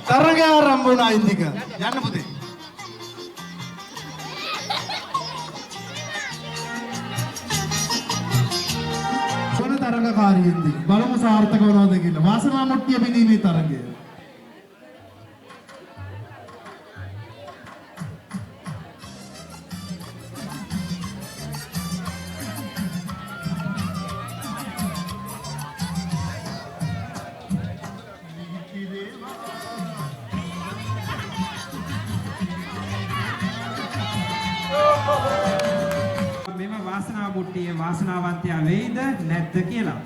තරගය ආරම්භ වුණා ඉන්දික. යන්න පුතේ. සොන තරගකාරී ඉන්දික. බලමු සාර්ථක වුණාද කියලා. වාසනා මුට්ටිය බිඳීමේ තරගය. මෙම වාසනාව මුට්ටියේ වාසනාවන්තයා වෙයිද නැද්ද කියලා.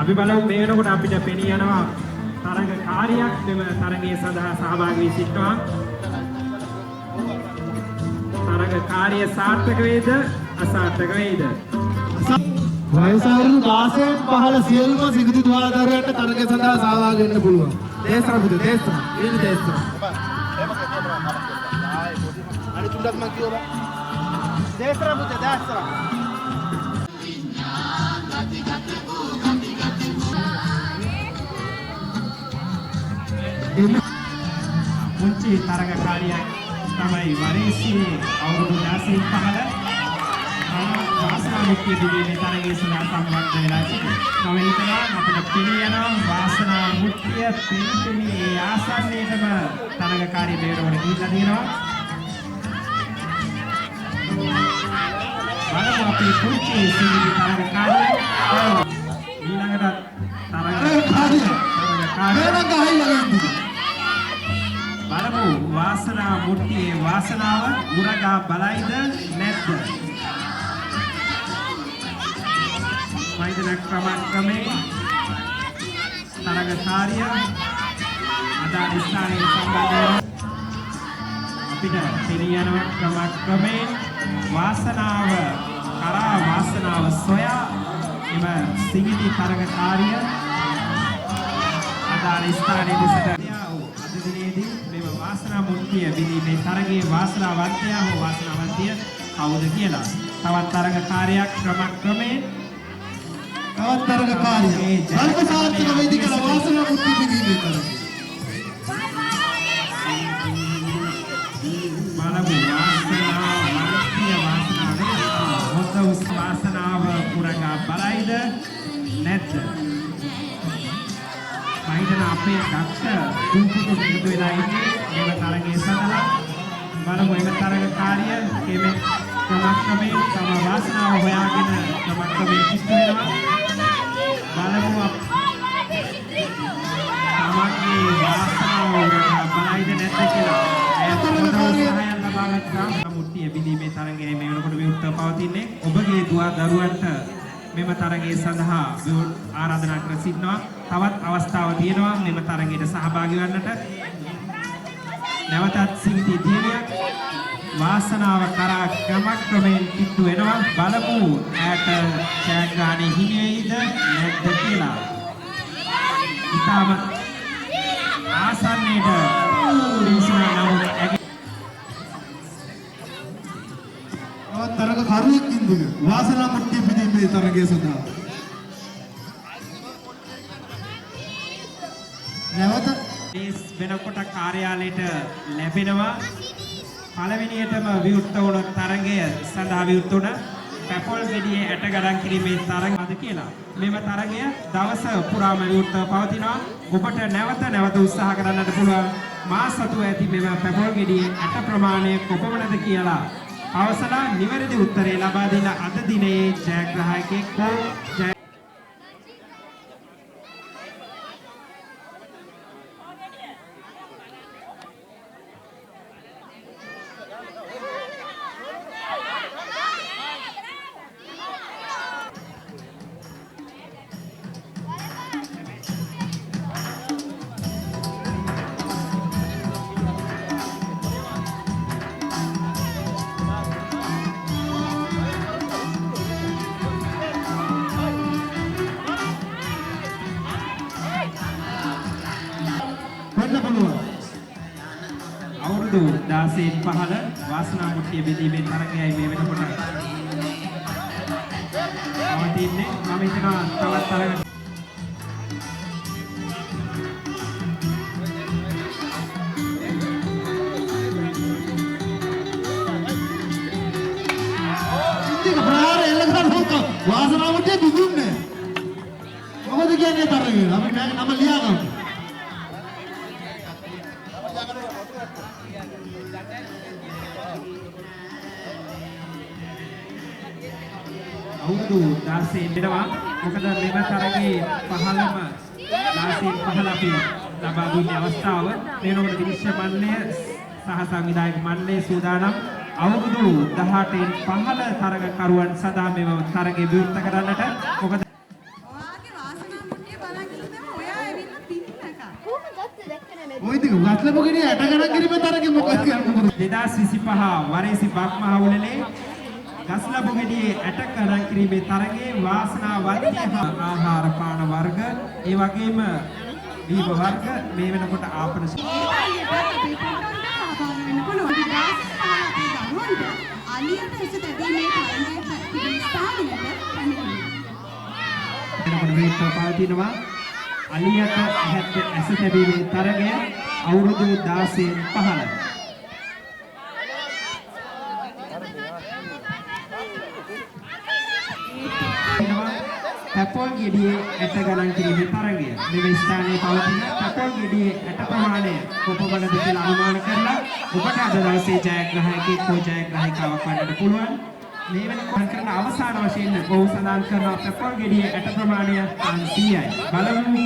අපි බලමු මේ වෙනකොට අපිට පෙනී යනවා තරඟකාරියක් මෙම තරගයේ සඳහා සහභාගී වී සිටිනවා. තරඟකාරිය සාර්ථක වේද අසාර්ථක වේද? වයස අවුරුදු 16න් පහළ සියලුම සිඟුතු දුවදරුවන්ට තරගය සඳහා සහභාගී වෙන්න පුළුවන්. දේශනා පුතේ දේශනා. ඊළඟ දේශනා. අනිත් තුන්වත් මම කියවලා. දේශනා පුතේ දේශනා. පුංචි තරගකාරියක් තමයි වරේසියේ අවුරුදු 16න් පහළ වාසනාව මුට්ටිය බිඳීමේ තරගයේ සඳහා සම්බන්ධ වෙලා සිටිනවා. මම හිතනවා අපිට පෙනී යනවා වාසනාව මුට්ටිය පිළිපෙමි ඒ ආසන්නයේම තරගකාරී බේරවල ගිහිල්ලා තියෙනවා. බලමු අපි පුංචි සිංහල තරගකාරිය ඊළඟට තරගකාරිය බලමු වාසනාව මුට්ටියේ වාසනාව උරගා බලයිද නැද්ද? වෛද්‍ය ක්‍රමයේ තරගකාරිය අදාළ ස්ථානයේ සම්බන්ධ අපිට පෙනී යන ක්‍රමයේ වාසනාව කරා වාසනාව සොයා එම සිඟිති තරගකාරිය අදාළ ස්ථානයේ දෙසට අද දිනේදී මෙම වාසනා මුට්ටිය බිඳීමේ තරගයේ වාසනාවන්තයා හෝ වාසනාවන්තිය කවුද කියලා තවත් තරගකාරයක් ක්‍රමයෙන් තවත් තරගකාරිය අල්ප සාර්ථක වේදී කියලා වාසනා මුට්ටිය බිඳීමේ තරගය. බලමු වාසනාව පුරගා බලයිද නැද්ද? මයිදන අපේ දක්ෂ දුම්පුතු එකතු වෙලා ඉන්නේ මෙම තරගයේ සඳහා. බලමු එම තරගකාරිය කෙමෙ ක්‍රමක්‍රමයෙන් තම වාසනාව හොයාගෙන ක්‍රමක්‍රමයෙන් කිට්ටු වෙනවා. බලමු තමන්ගේ වාසනාව බලයිද නැද්ද කියලා. සහායන් ලබා ගන්නා මුට්ටිය බිඳීමේ තරගයේ මේ වෙනකොට විවෘතව පවතින්නේ. ඔබගේ දුව දරුවන්ට මෙම තරගයේ සඳහා ආරාධනා කර සිටිනවා. තවත් අවස්ථාවක් තියෙනවා මෙම තරගයට සහභාගී වන්නට. නැවතත් සිඟිති දියණියක් වාසනාව කරා ක්‍රමයෙන් කිට්ටු වෙනවා. බලමු ඈට ජයග්‍රහණය හිමියේද නැද්ද කියලා. ඉතාම ආසන්නයේද තරගකාරියක් ඉන්දික වාසනා මුට්ටිය බිඳීමේ තරගය සඳහා නැවත වෙනකොට කාර්යාලයට ලැබෙනවා. පළවෙනියටම විවෘත වුණ තරගය සඳහා විවෘත වුණ පැපොල් ගෙඩියේ ඇට ගණන් කිරීමේ තරගයද කියලා. මෙම තරගය දවස පුරාම විවෘතව පවතිනවා. ඔබට නැවත උත්සාහ කරන්නට පුළුවන් මා සතුව ඇති මෙම පැපොල් ගෙඩියේ ඇට ප්‍රමාණය කොපමණද කියලා. අවසලා නිවැරදි උත්තරේ ලබා දෙන අද දිනේ ජයග්‍රාහකයෙක් හෝ අවුරුදු 16න් 15 වාසනා මුට්ටිය බෙදීමේ තරගයයි මේ වෙනකොට අවතින්නේ. මම හිතනවා තවත් තරග වාසනා මුට්ටිය දුන්නේ. මොකද කියන්නේ තරගය? අපි නම ලියාගමු. අවුරුදු 16 වෙනවා. මොකද මෙම තරගයේ 15ම 16 15 අපි ලබා දුන්නේ අවස්ථාව. මේනකොට විනිශ්චය මණ්ඩලය සහ සංවිධායක මණ්ඩලය සූදානම් අවුරුදු 18න් 15 තරගකරුවන් සඳහා මෙම තරගය විවෘත කරන්නට. මොකද ඔයාගේ වාසනා මුට්ටිය බලන් ඉඳලා ඔයා ඇවිල්ලා පින්නක. ඔය ඉතින් ගස්ලපොකේදී 60 ගණන් කිරීමේ තරගෙ මොකක්ද කියන්නේ? 2025 වරේසි බක්මහවුලේ ගස්ලබොගෙඩියේ 60 ගණන් කිරීමේ තරගයේ වාසනාවන්තිය ආහාර පාන වර්ග ඒ වගේම දීප වර්ග මේ වෙනකොට ආපන අලියට එස තැබීමේ තරගයේ ස්ථානයට වෙනකොට පවතිනවා අලියට ඇස තැබීමේ තරගය අවුරුදු 16න් 15 පැපොල් ගෙඩියේ ඇට ගණන් කිරීමේ තරගය. මෙම ස්ථානයේ පවතින පැපොල් ගෙඩියේ ඇට ප්‍රමාණය කොපමණද කියලා අනුමාන කරලා ඔබට අද දවසේ ජයග්‍රාහකයෙක් හෝ ජයග්‍රාහිකාවක් වන්නට පුළුවන්. මේ වෙනකොට කරන අවසාන වශයෙන් ඔහු සඳහන් කරන පැපොල් ගෙඩියේ ඇට ප්‍රමාණය 500යි. බලමු.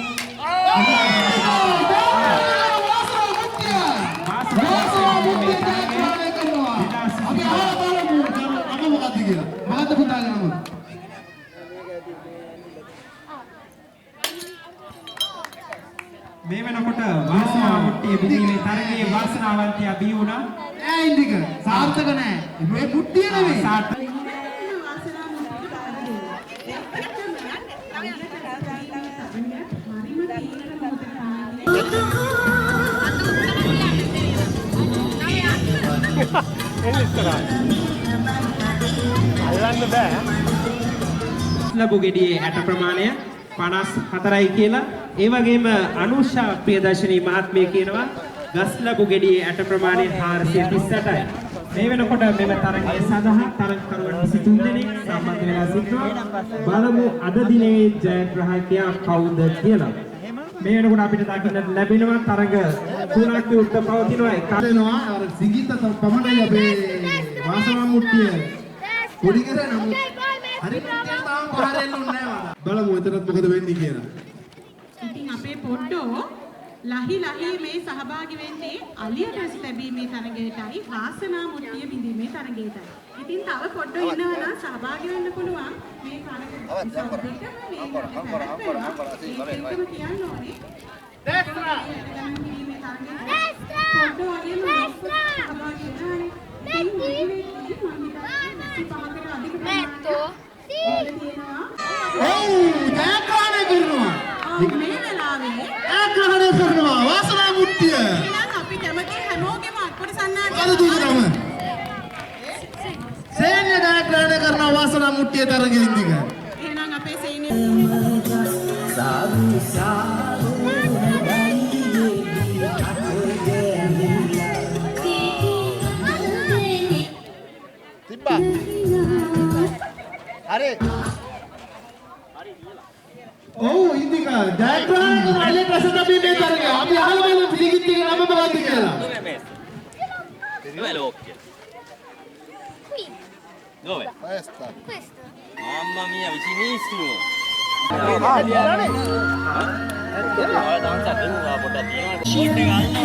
මේ වෙනකොට වාසනා මුට්ටිය බෙදීමේ තරගයේ වාසනාවන්තයා බිහි වුණා. නෑ ඉන්දික සාර්ථක නෑ. මේ මුට්ටිය නෙවෙයි. වාසනා මුට්ටිය අල්ලන්න බෑ. ලැබුගෙඩියේ ඇට ප්‍රමාණය 54යි කියලා. ඒ වගේම අනුෂා ප්‍රියදර්ශිනී මහත්මිය කියනවා ගස්ලබුගෙඩියේ ඇට ප්‍රමාණය 438යි. මේ වෙනකොට මෙම තරගයේ සඳහා තරගකරුවන් 23 දෙනෙක් සම්බන්ධ වෙලා සිටිනවා. බලමු අද දිනේ ජයග්‍රාහකයා කවුද කියලා. මේ වෙනකොට අපිට දකින්නට ලැබෙනවා තරග තුනක් විරුද්ධ පවතිනවා. එකක් කරනවා අර සිගිත පමණයි අපේ වාසනා මුට්ටිය. පොඩි කරේ නමුත් හරි මුට්ටිය තාම පහරෙන්න උන්නේ නෑ. බලමු එතනත් මොකද වෙන්නේ කියලා. ඉතින් අපේ පොඩ්ඩෝ ලහි මේ සහභාගී වෙන්නේ අලියට ඇස තැබීමේ තරගයටයි වාසනා මුට්ටිය බිඳීමේ තරගයටයි. ඉතින් තව පොඩ්ඩෝ ඉන්නවා නම් සහභාගී වෙන්න පුළුවන් මේ තරග ඒකම කියන්න ඕනේ. පොඩ්ඩෝ වගේම සහභාගී වෙනානේ. ඉතින් මේ වෙද්දී මම හිතන්නේ අධික ප්‍රමාණයක් ජයග්‍රහණය කරනවා. මේ වෙලාවේ ජයග්‍රහණය කරනවා වාසනා මුට්ටිය. එහෙනම් අපි කැමති හැමෝගෙම අත්පොඩි සන්නාටි අද දුකටම සේන්‍ය ජයග්‍රහණය කරනවා වාසනා මුට්ටිය තරගෙ ඉඳික. එහෙනම් අපේ සේනය තිබ්බා. හරි. ඔව් ඉන්දික ජයග්‍රහණය කරන අලියට ඇස තැබීමේ තරගෙ. අපි අහලා බලමු පිළිගිත්තිගේ නම මොකක්ද කියලා. Dov'è l'occhio? Qui, Dove? Questa. questo. Mamma mia, vicinissimo! Allora. Guarda, non sa che uno la porta via. Ci regalo!